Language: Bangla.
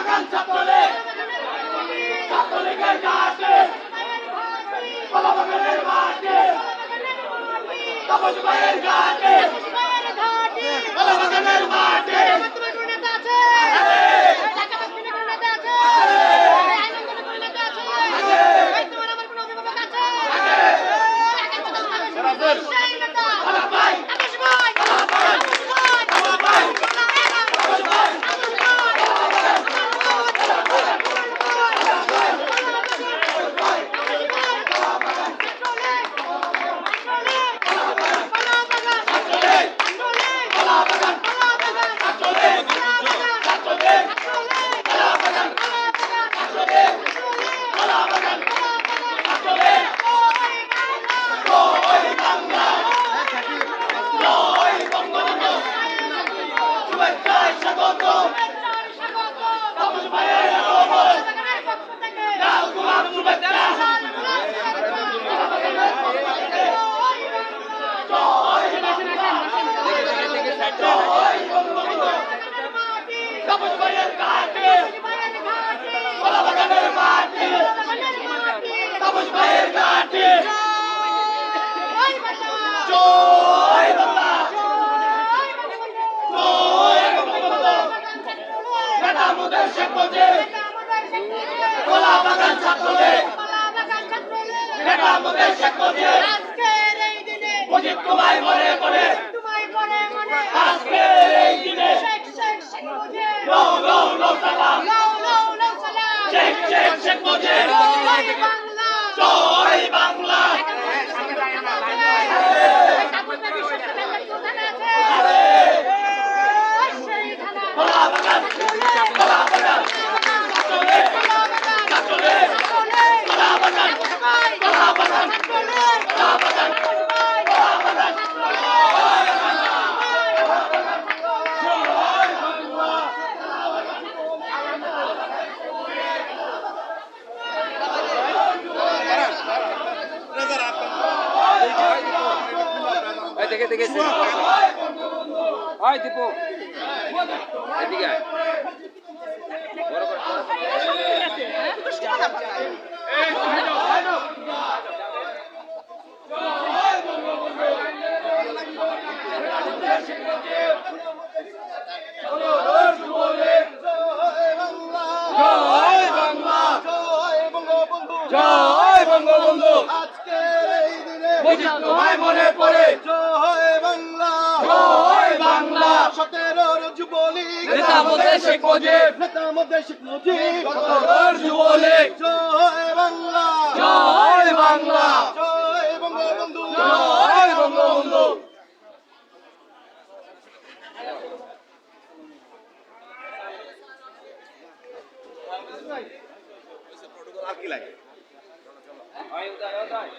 বাগান ছাত্রলীগ ছাত্রলীগের ঘাটে কলা বাগানের মাঠে তাপস ভাইয়ের ঘাটে কলা বাগানের মাঠে কলা বাগান ছাত্রলীগ নেতা আমাদের শেখ মুজিব মুজিব তোমায় মনে করে আজকের এই দিনে লো লো লো সালাম শেখ শেখ শেখ মুজিব জয় বাংলা কলা বাগান কলা বাগান দেখে দেখে হয় দীপু এদিকে বড় করে জয় বঙ্গবন্ধু আজকের এই দিনে মুজিব তোমায় মনে পড়ে জয় বাংলা জয় বাংলা 17 যুবলীগ নেতা আমাদের শেখ মুজিব নেতা আমাদের শেখ মুজিব 17 যুবলীগ জয় বাংলা জয় বাংলা জয় বঙ্গবন্ধু জয় বঙ্গবন্ধু আর কি লাগে হয় উদয় উদয়